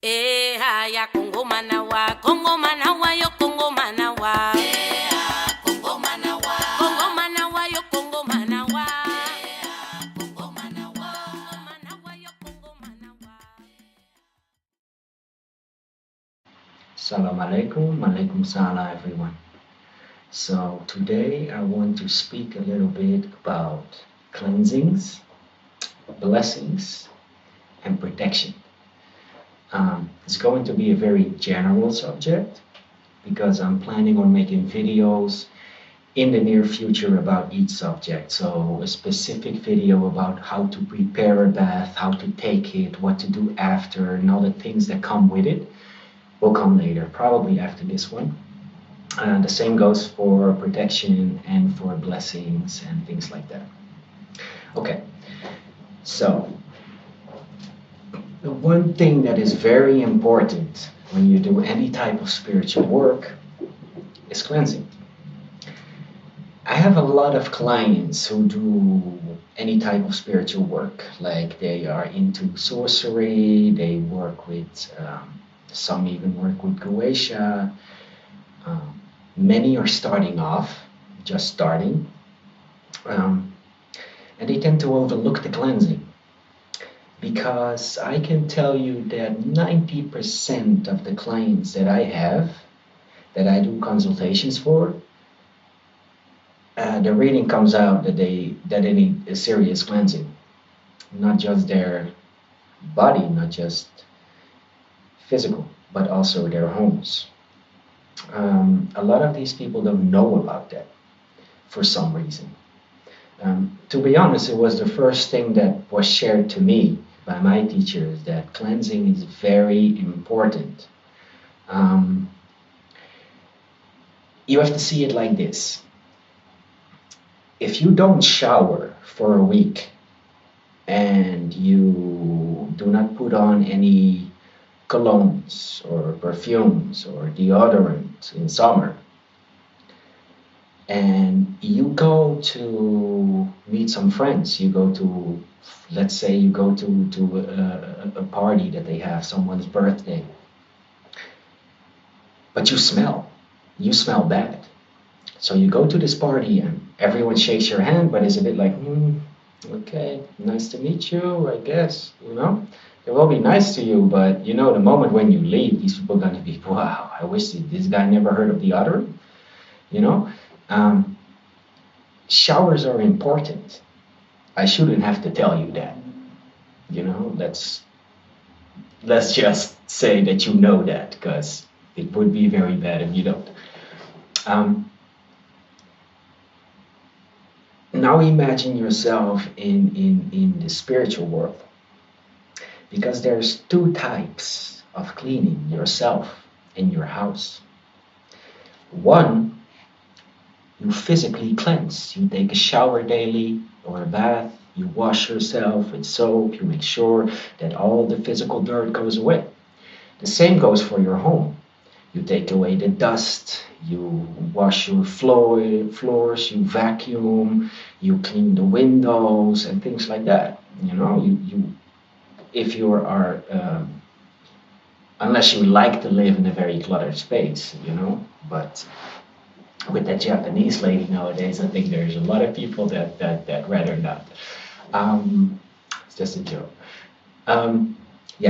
Haya Kongo manawa yo Kongo manawa. Kongo manawa. Kongo manawa yo Kongo manawa. Kongo manawa. Manawa yo Kongo manawa. Assalamu alaikum, alaikum salam everyone. So today I want to speak a little bit about cleansings, blessings, and protection. It's going to be a very general subject because I'm planning on making videos in the near future about each subject. So a specific video about how to prepare a bath, how to take it, what to do after, and all the things that come with it will come later, probably after this one. The same goes for protection and for blessings and things like that. Okay, so the one thing that is very important when you do any type of spiritual work is cleansing. I have a lot of clients who do any type of spiritual work, like they are into sorcery, they work with, some even work with Goetia. Many are starting off, just starting, and they tend to overlook the cleansing. Because I can tell you that 90% of the clients that I have, that I do consultations for, the reading comes out that they need a serious cleansing. Not just their body, not just physical, but also their homes. A lot of these people don't know about that for some reason. To be honest, it was the first thing that was shared to me by my teachers, that cleansing is very important. You have to see it like this. If you don't shower for a week and you do not put on any colognes or perfumes or deodorant in summer, and you go to meet some friends, you go to, let's say you go to a party that they have, someone's birthday, but you smell bad. So you go to this party and everyone shakes your hand, but it's a bit like, okay, nice to meet you, I guess, They will be nice to you, but the moment when you leave, these people are going to be, wow, I wish this guy never heard of deodorant, Showers are important. I shouldn't have to tell you that. Let's just say that you know that, because it would be very bad if you don't. Now imagine yourself in the spiritual world, because there's two types of cleaning yourself in your house. One, you physically cleanse. You take a shower daily or a bath. You wash yourself with soap. You make sure that all the physical dirt goes away. The same goes for your home. You take away the dust. You wash your floors. You vacuum. You clean the windows and things like that. If you are, unless you like to live in a very cluttered space, but with that Japanese lady nowadays, I think there's a lot of people that rather not. It's just a joke.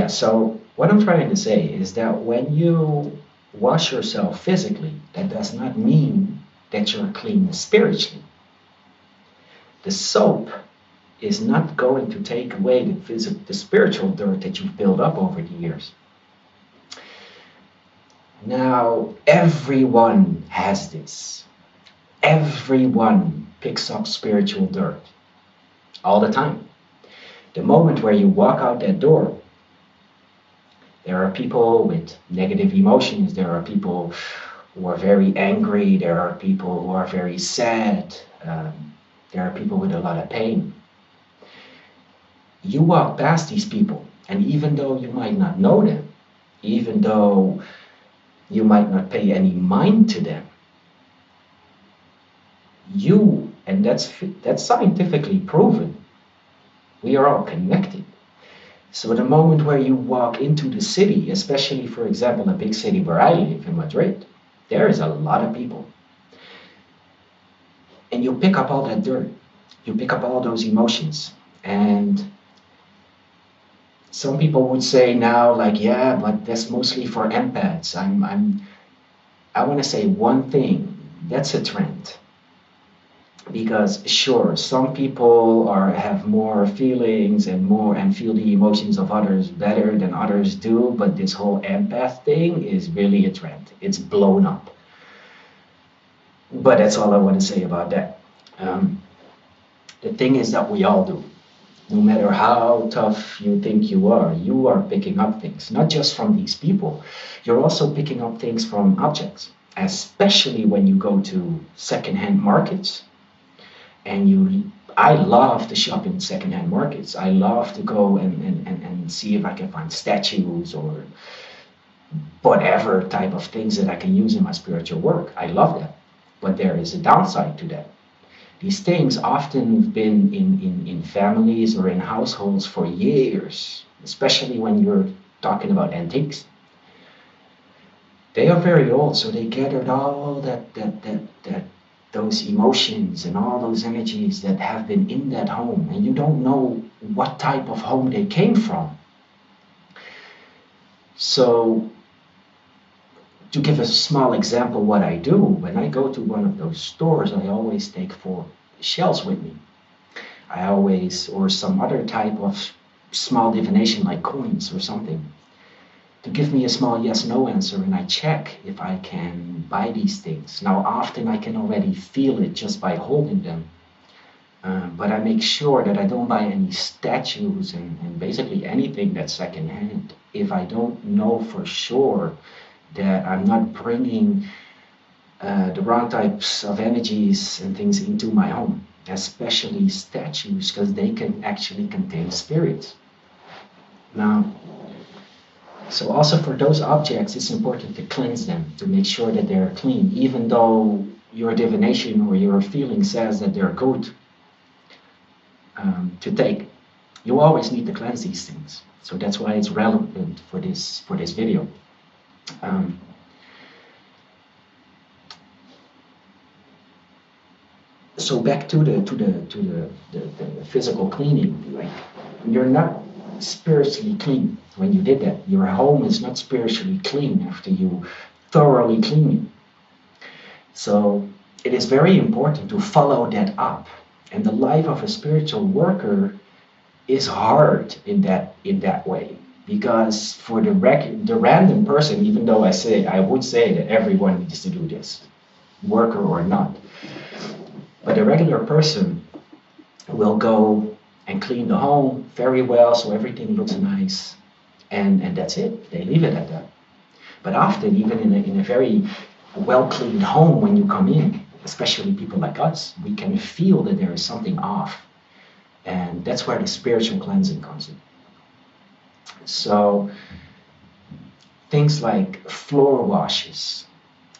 So what I'm trying to say is that when you wash yourself physically, that does not mean that you're clean spiritually. The soap is not going to take away the spiritual dirt that you've built up over the years. Now, everyone has this. Everyone picks up spiritual dirt all the time. The moment where you walk out that door, there are people with negative emotions. There are people who are very angry. There are people who are very sad. There are people with a lot of pain. You walk past these people, and even though you might not know them, even though you might not pay any mind to them, and that's scientifically proven, we are all connected. So the moment where you walk into the city, especially for example, a big city where I live in Madrid, there is a lot of people. And you pick up all that dirt. You pick up all those emotions. And some people would say now, like, yeah, but that's mostly for empaths. I want to say one thing. That's a trend. Because sure, some people have more feelings and feel the emotions of others better than others do, but this whole empath thing is really a trend. It's blown up. But that's all I want to say about that. The thing is that we all do. No matter how tough you think you are picking up things, not just from these people. You're also picking up things from objects, especially when you go to secondhand markets. And I love to shop in secondhand markets. I love to go and see if I can find statues or whatever type of things that I can use in my spiritual work. I love that. But there is a downside to that. These things often have been in families or in households for years, especially when you're talking about antiques. They are very old, so they gathered all those emotions and all those energies that have been in that home, and you don't know what type of home they came from. So to give a small example what I do, when I go to one of those stores, I always take 4 shells with me. Or some other type of small divination like coins or something, to give me a small yes/no answer, and I check if I can buy these things. Now often I can already feel it just by holding them, but I make sure that I don't buy any statues and basically anything that's secondhand if I don't know for sure that I'm not bringing the wrong types of energies and things into my home, especially statues, because they can actually contain spirits. Now, so also for those objects, it's important to cleanse them, to make sure that they're clean, even though your divination or your feeling says that they're good to take. You always need to cleanse these things. So that's why it's relevant for this video. So back to the physical cleaning, like you're not spiritually clean when you did that. Your home is not spiritually clean after you thoroughly clean it. So it is very important to follow that up. And the life of a spiritual worker is hard in that way, because for the random person, even though I would say that everyone needs to do this, worker or not, but a regular person will go and clean the home very well so everything looks nice, and that's it. They leave it at that. But often, even in a very well cleaned home, when you come in, especially people like us, we can feel that there is something off. And that's where the spiritual cleansing comes in. So things like floor washes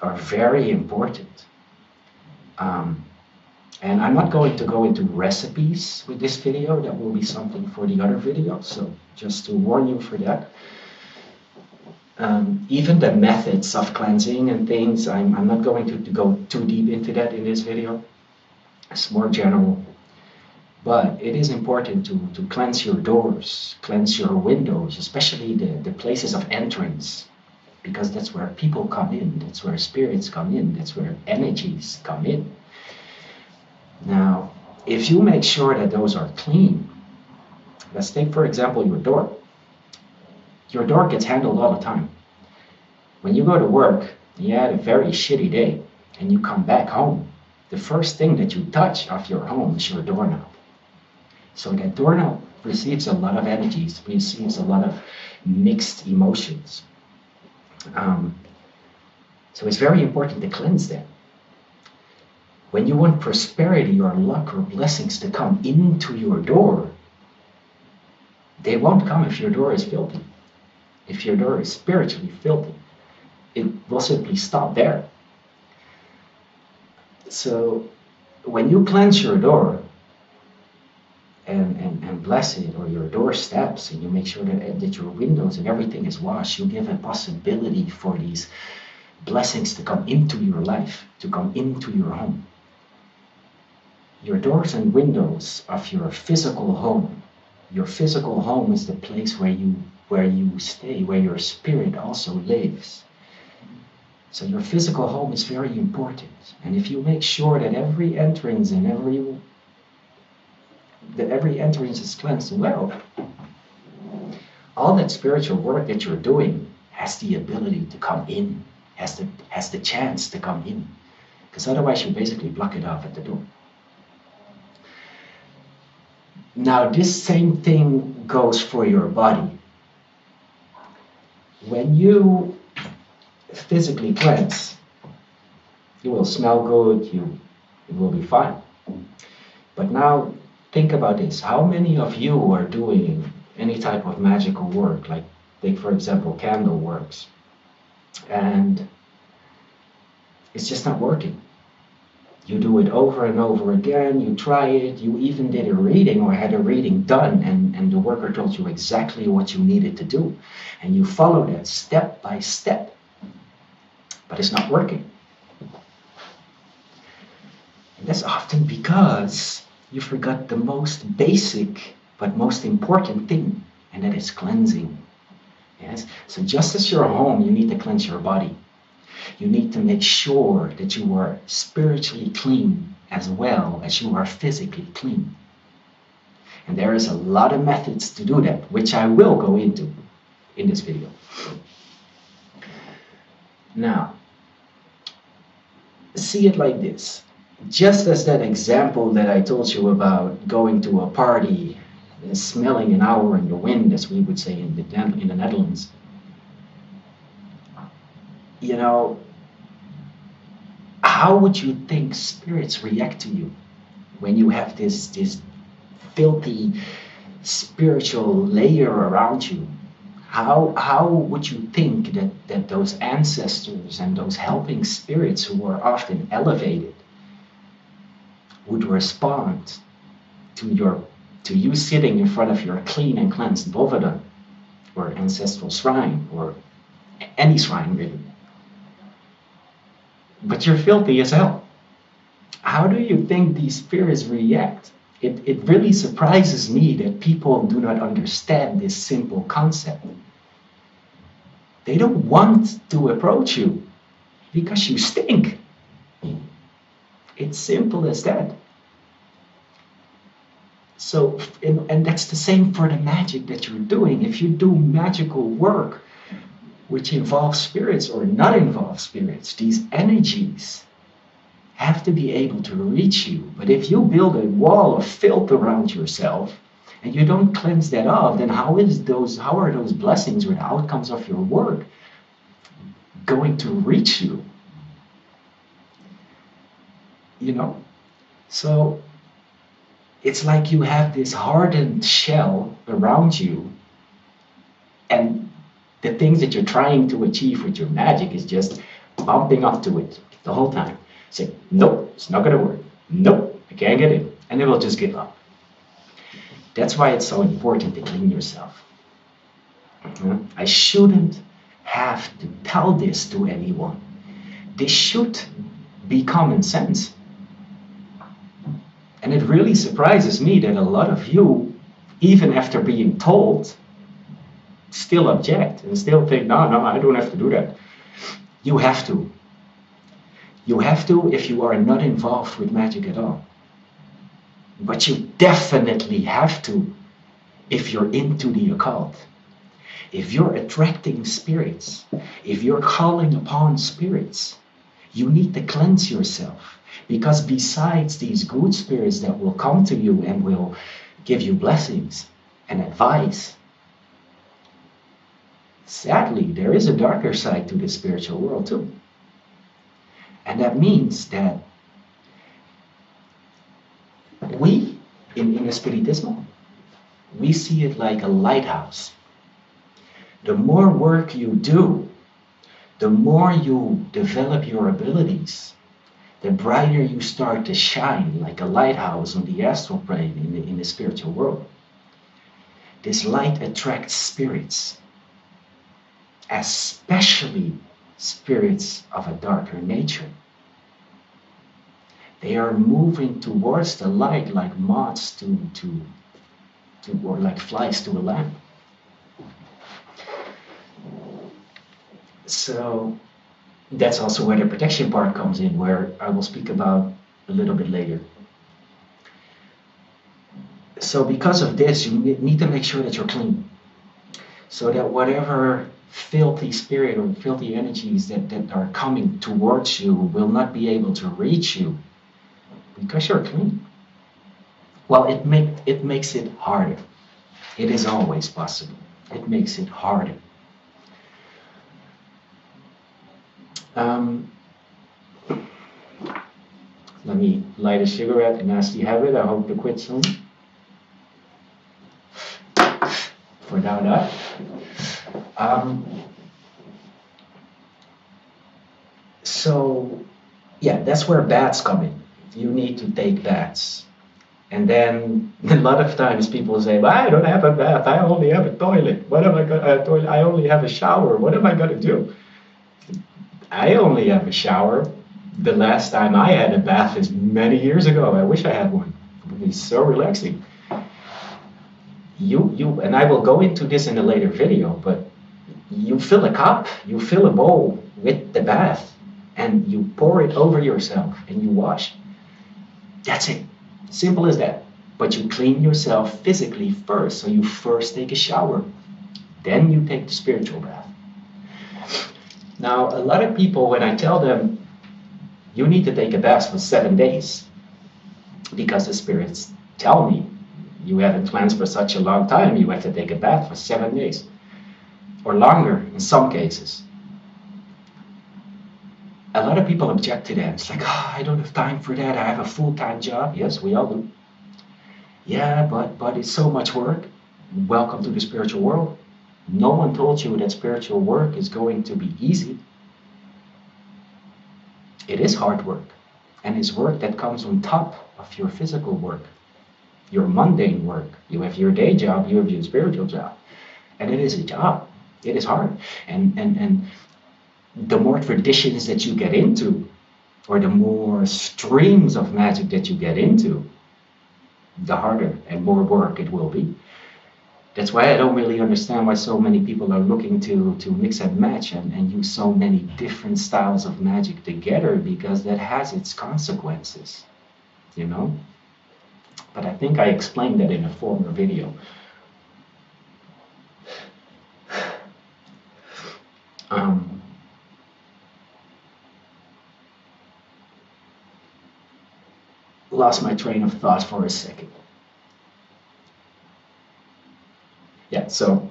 are very important. And I'm not going to go into recipes with this video. That will be something for the other video. So just to warn you for that. Even the methods of cleansing and things, I'm not going to go too deep into that in this video. It's more general. But it is important to cleanse your doors, cleanse your windows, especially the places of entrance, because that's where people come in, that's where spirits come in, that's where energies come in. Now, if you make sure that those are clean, let's take for example your door. Your door gets handled all the time. When you go to work, you had a very shitty day, and you come back home, the first thing that you touch of your home is your doorknob. So that doorknob receives a lot of energies, receives a lot of mixed emotions. So it's very important to cleanse them. When you want prosperity or luck or blessings to come into your door, they won't come if your door is filthy. If your door is spiritually filthy, it will simply stop there. So when you cleanse your door, and bless it, or your doorsteps, and you make sure that your windows and everything is washed, you give a possibility for these blessings to come into your life, to come into your home. Your doors and windows of your physical home. Your physical home is the place where you stay, where your spirit also lives. So your physical home is very important. And if you make sure that every entrance and every entrance is cleansed well, all that spiritual work that you're doing has the ability to come in, has the chance to come in. Because otherwise you basically block it off at the door. Now this same thing goes for your body. When you physically cleanse, you will smell good, it will be fine. But now think about this. How many of you are doing any type of magical work, like take for example candle works, and it's just not working? You do it over and over again, you try it, you even did a reading or had a reading done, and the worker told you exactly what you needed to do. And you follow that step by step, but it's not working. And that's often because you forgot the most basic but most important thing, and that is cleansing. Yes? So just as your home, you need to cleanse your body. You need to make sure that you are spiritually clean as well as you are physically clean. And there is a lot of methods to do that, which I will go into in this video. Now, see it like this. Just as that example that I told you about going to a party, smelling an hour in the wind, as we would say in the Netherlands. You know, how would you think spirits react to you when you have this filthy spiritual layer around you? How would you think that those ancestors and those helping spirits who are often elevated would respond to you sitting in front of your clean and cleansed Bovedan or ancestral shrine or any shrine really? But you're filthy as hell. How do you think these spirits react? It really surprises me that people do not understand this simple concept. They don't want to approach you because you stink. It's simple as that. So, and that's the same for the magic that you're doing. If you do magical work which involves spirits or not involve spirits, these energies have to be able to reach you. But if you build a wall of filth around yourself and you don't cleanse that off, then how are those blessings or the outcomes of your work going to reach you? You know? So it's like you have this hardened shell around you, and the things that you're trying to achieve with your magic is just bumping up to it the whole time. Say, nope, it's not gonna work. Nope, I can't get in. And they will just give up. That's why it's so important to clean yourself. I shouldn't have to tell this to anyone. This should be common sense. And it really surprises me that a lot of you, even after being told, still object and still think, no, I don't have to do that. You have to. You have to if you are not involved with magic at all. But you definitely have to if you're into the occult. If you're attracting spirits, if you're calling upon spirits, you need to cleanse yourself. Because besides these good spirits that will come to you and will give you blessings and advice, sadly, there is a darker side to the spiritual world too. And that means that we, in Espiritismo, we see it like a lighthouse. The more work you do, the more you develop your abilities, the brighter you start to shine like a lighthouse on the astral plane in the spiritual world. This light attracts spirits, especially spirits of a darker nature. They are moving towards the light like moths or like flies to a lamp. So that's also where the protection part comes in, where I will speak about a little bit later. So because of this, you need to make sure that you're clean, so that whatever filthy spirit or filthy energies that are coming towards you will not be able to reach you, because you're clean. Well, it makes it harder. It is always possible. It makes it harder. Let me light a cigarette, a nasty habit. I hope to quit soon. For now, that. So, yeah, that's where baths come in. You need to take baths. And then a lot of times people say, well, I don't have a bath, I only have a toilet. What am I gonna toilet? I only have a shower. What am I gonna do? I only have a shower. The last time I had a bath is many years ago. I wish I had one. It would be so relaxing. And I will go into this in a later video, but you fill a cup, you fill a bowl with the bath, and you pour it over yourself and you wash. That's it. Simple as that. But you clean yourself physically first. So you first take a shower, then you take the spiritual bath. Now, a lot of people, when I tell them, you need to take a bath for 7 days, because the spirits tell me, you haven't cleansed for such a long time, you have to take a bath for 7 days. Or longer, in some cases. A lot of people object to that. It's like, oh, I don't have time for that, I have a full-time job. Yes, we all do. Yeah, but it's so much work. Welcome to the spiritual world. No one told you that spiritual work is going to be easy. It is hard work. And it's work that comes on top of your physical work, your mundane work. You have your day job, you have your spiritual job. And it is a job. It is hard. And the more traditions that you get into, or the more streams of magic that you get into, the harder and more work it will be. That's why I don't really understand why so many people are looking to mix and match and use so many different styles of magic together, because that has its consequences, you know? But I think I explained that in a former video. Lost my train of thought for a second. So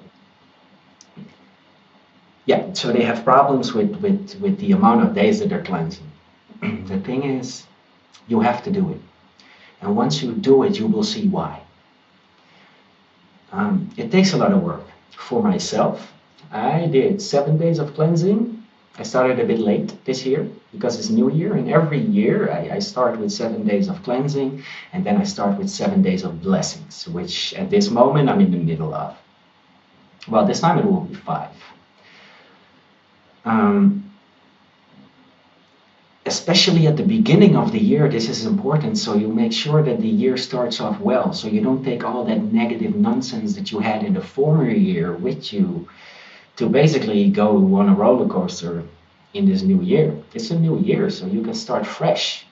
they have problems with the amount of days that they're cleansing. The thing is, you have to do it. And once you do it, you will see why. It takes a lot of work. For myself, I did 7 days of cleansing. I started a bit late this year because it's New Year, and every year I start with 7 days of cleansing, and then I start with 7 days of blessings, which at this moment I'm in the middle of. Well, this time it will be 5. Especially at the beginning of the year, this is important, so you make sure that the year starts off well, so you don't take all that negative nonsense that you had in the former year with you to basically go on a roller coaster in this new year. It's a new year, so you can start fresh.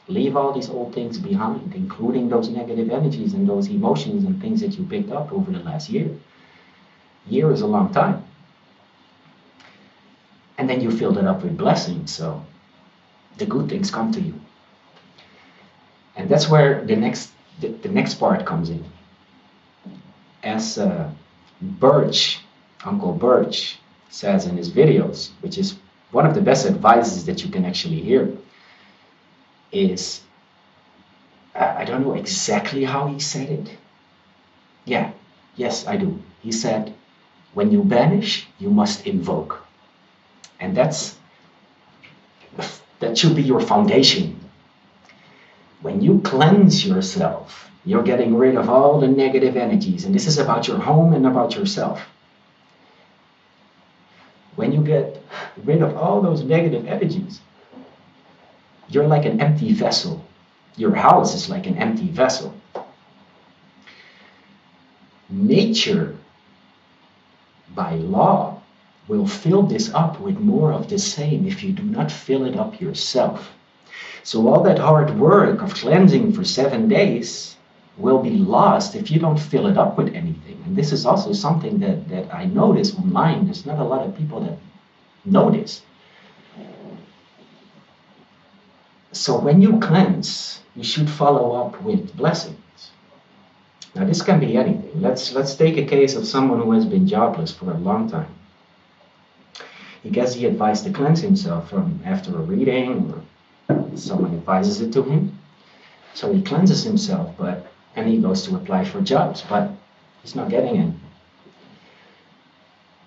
Leave all these old things behind, including those negative energies and those emotions and things that you picked up over the last year. Year is a long time. And then you fill it up with blessings, so the good things come to you. And that's where the next part comes in. As Uncle Birch says in his videos, which is one of the best advices that you can actually hear, is, I don't know exactly how he said it. Yes, I do. He said, when you banish, you must invoke. And that should be your foundation When you cleanse yourself, you're getting rid of all the negative energies. And this is about your home and about yourself. When you get rid of all those negative energies, you're like an empty vessel. Your house is like an empty vessel. Nature, by law, will fill this up with more of the same if you do not fill it up yourself. So all that hard work of cleansing for 7 days will be lost if you don't fill it up with anything. And this is also something that I notice online. There's not a lot of people that know this. So when you cleanse, you should follow up with blessings. Now this can be anything. Let's take a case of someone who has been jobless for a long time. He gets the advice to cleanse himself from after a reading, or someone advises it to him. So he cleanses himself, and he goes to apply for jobs, but he's not getting any.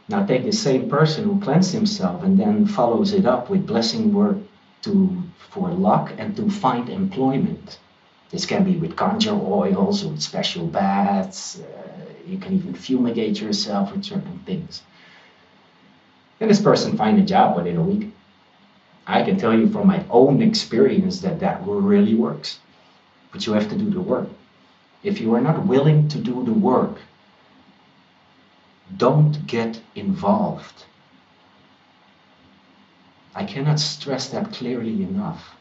Now take the same person who cleansed himself and then follows it up with blessing work for luck and to find employment. This can be with conjure oils, with special baths. You can even fumigate yourself with certain things. Then this person finds a job within a week. I can tell you from my own experience that really works. But you have to do the work. If you are not willing to do the work, don't get involved. I cannot stress that clearly enough.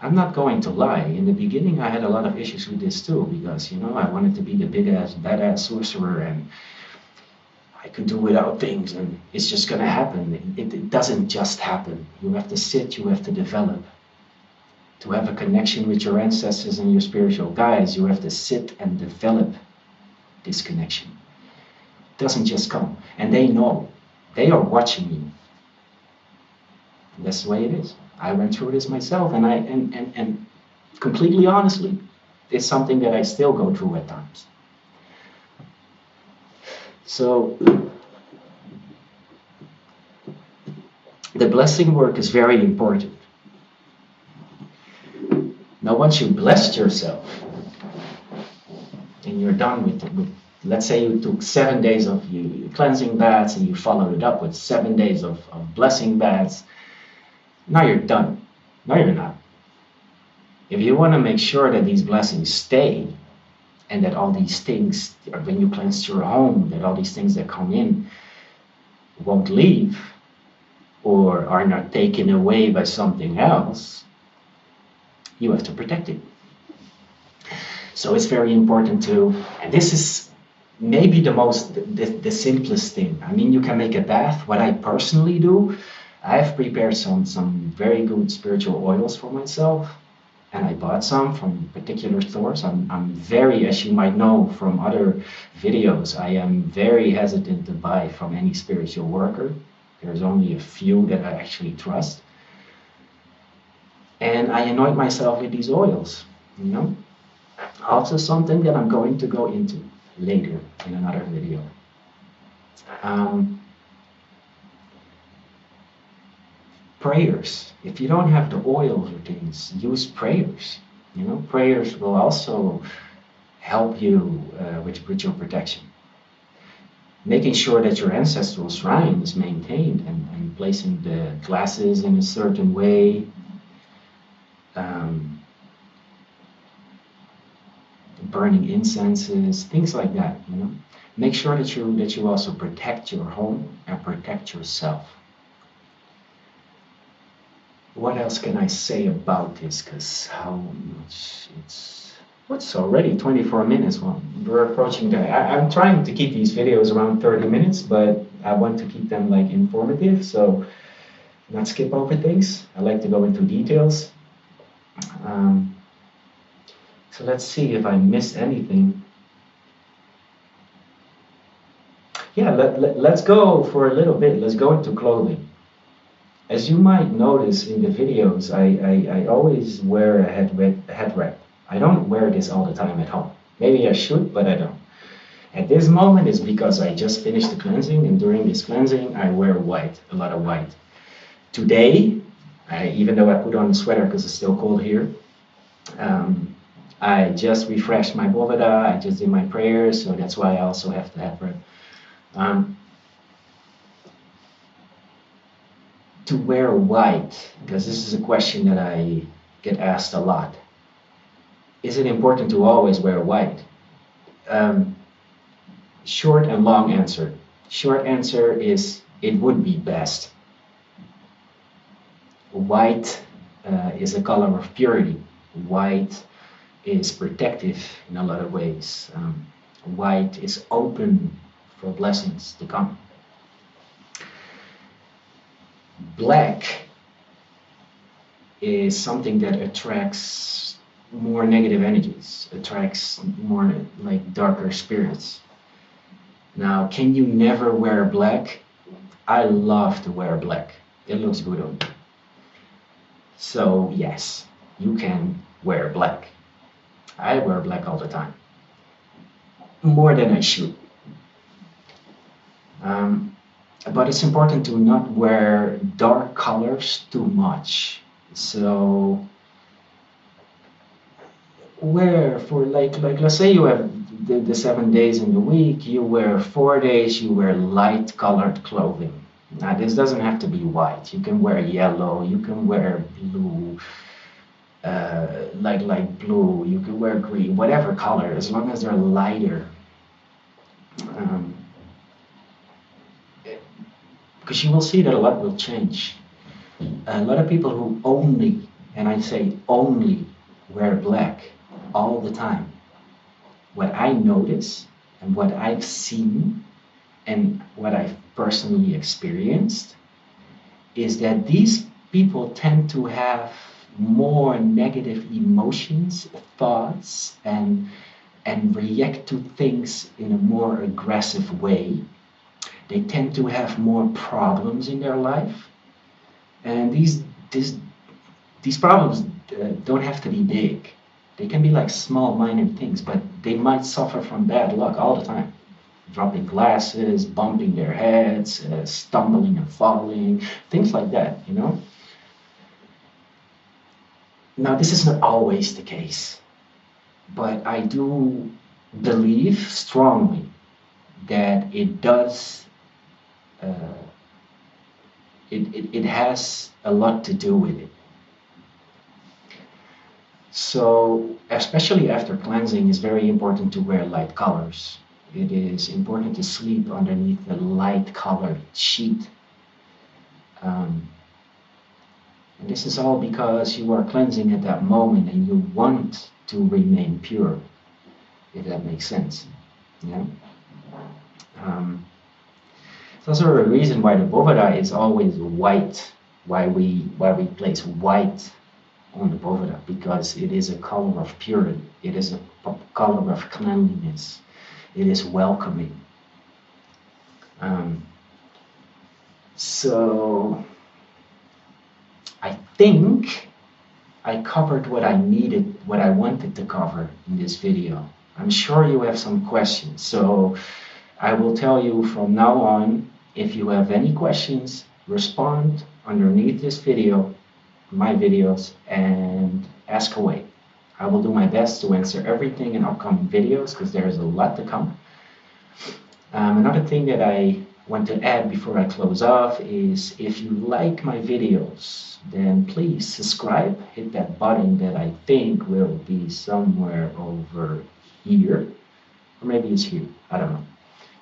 I'm not going to lie. In the beginning, I had a lot of issues with this too, because, I wanted to be the big-ass, badass sorcerer, and I could do without things, and it's just going to happen. It doesn't just happen. You have to sit, you have to develop. To have a connection with your ancestors and your spiritual guides, you have to sit and develop this connection. It doesn't just come. And they know. They are watching you. That's the way it is. I went through this myself, and completely honestly, it's something that I still go through at times. So the blessing work is very important. Now once you blessed yourself and you're done with let's say you took 7 days of cleansing baths and you followed it up with 7 days of blessing baths, now you're done. No, you're not. If you want to make sure that these blessings stay, and that all these things, when you cleanse your home, that all these things that come in won't leave or are not taken away by something else, you have to protect it. So it's very important to, and this is maybe the simplest thing. I mean, you can make a bath. What I personally do, I've prepared some very good spiritual oils for myself. And I bought some from particular stores. I'm very, as you might know from other videos, I am very hesitant to buy from any spiritual worker. There's only a few that I actually trust. And I anoint myself with these oils, Also something that I'm going to go into later in another video. Prayers. If you don't have the oils or things, use prayers. Prayers will also help you with your protection. Making sure that your ancestral shrine is maintained and placing the glasses in a certain way. Burning incenses, things like that. Make sure that you also protect your home and protect yourself. What else can I say about this? Because how much what's already 24 minutes? Well, we're approaching that. I'm trying to keep these videos around 30 minutes, but I want to keep them informative, so not skip over things. I like to go into details. So let's see if I missed anything. Yeah, let's go for a little bit. Let's go into clothing. As you might notice in the videos, I always wear a head wrap. I don't wear this all the time at home. Maybe I should, but I don't. At this moment, it's because I just finished the cleansing, and during this cleansing, I wear white, a lot of white. Today, even though I put on a sweater because it's still cold here, I just refreshed my Boveda, I just did my prayers, so that's why I also have to have bread. To wear white, because this is a question that I get asked a lot. Is it important to always wear white? Short and long answer. Short answer is it would be best. White is a color of purity. White is protective in a lot of ways. White is open for blessings to come. Black is something that attracts more negative energies, attracts more like darker spirits. Now, can you never wear black? I love to wear black. It looks good on me. So yes, you can wear black. I wear black all the time. More than I should. But it's important to not wear dark colors too much. So wear for like let's say you have the 7 days in the week, you wear 4 days, you wear light colored clothing. Now this doesn't have to be white. You can wear yellow, you can wear blue, like blue, you can wear green, whatever color, as long as they're lighter. Because you will see that a lot will change. A lot of people who only, and I say only, wear black all the time. What I notice and what I've seen and what I've personally experienced is that these people tend to have more negative emotions, thoughts, and react to things in a more aggressive way. They tend to have more problems in their life, and these problems don't have to be big. They can be like small, minor things, but they might suffer from bad luck all the time. Dropping glasses, bumping their heads, stumbling and falling, things like that, you know? Now, this is not always the case, but I do believe strongly that it does, it has a lot to do with it. So, especially after cleansing, it's very important to wear light colors. It is important to sleep underneath a light colored sheet. And this is all because you are cleansing at that moment and you want to remain pure, if that makes sense. Yeah. It's also a reason why the Boveda is always white, why we place white on the Boveda, because it is a color of purity, it is a color of cleanliness, it is welcoming. So I think I covered what I needed, what I wanted to cover in this video. I'm sure you have some questions, so I will tell you from now on, if you have any questions, respond underneath this video, my videos, and ask away. I will do my best to answer everything in upcoming videos because there is a lot to come. Another thing that I want to add before I close off is if you like my videos, then please subscribe, hit that button that I think will be somewhere over here, or maybe it's here, I don't know,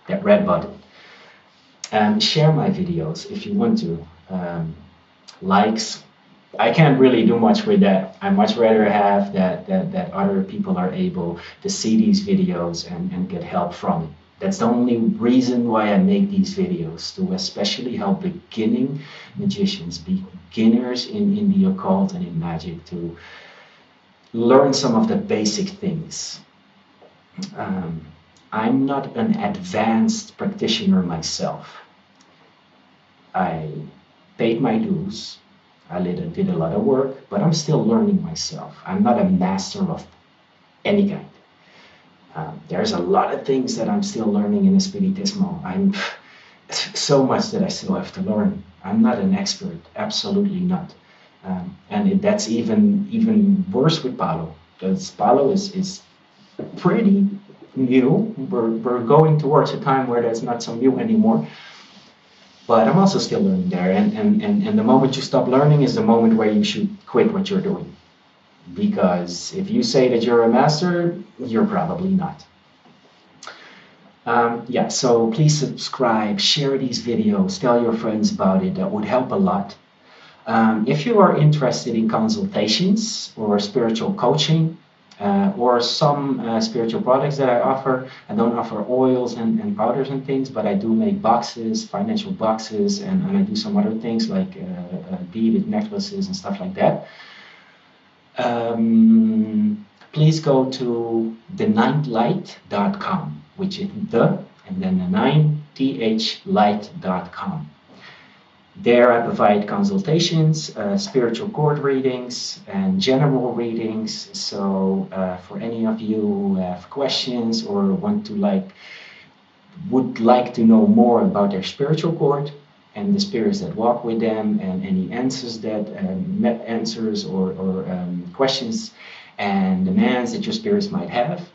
that red button. Share my videos if you want to. Likes, I can't really do much with that. I much rather have that other people are able to see these videos and get help from it. That's the only reason why I make these videos, to especially help beginning magicians, beginners in the occult and in magic, to learn some of the basic things. I'm not an advanced practitioner myself. I paid my dues. I did a lot of work, but I'm still learning myself. I'm not a master of any kind. There's a lot of things that I'm still learning in Espiritismo. I'm so much that I still have to learn. I'm not an expert, absolutely not. That's even worse with Palo, because Palo is pretty new. We're going towards a time where that's not so new anymore. But I'm also still learning there, and the moment you stop learning is the moment where you should quit what you're doing. Because if you say that you're a master, you're probably not. Yeah, so please subscribe, share these videos, tell your friends about it. That would help a lot. If you are interested in consultations or spiritual coaching or some spiritual products that I offer, I don't offer oils and powders and things, but I do make boxes, financial boxes, and I do some other things like beaded necklaces and stuff like that. Please go to the9thlight.com, which is the and then the 9thlight.com. There I provide consultations, spiritual cord readings, and general readings. So for any of you who have questions or would like to know more about their spiritual cord and the spirits that walk with them, and any answers or questions and demands that your spirits might have,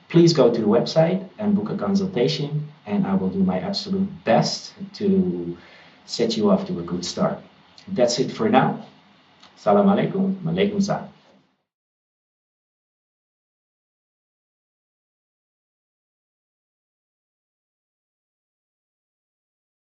please go to the website and book a consultation, and I will do my absolute best to set you off to a good start. That's it for now. Salam alaikum, alaikum salam.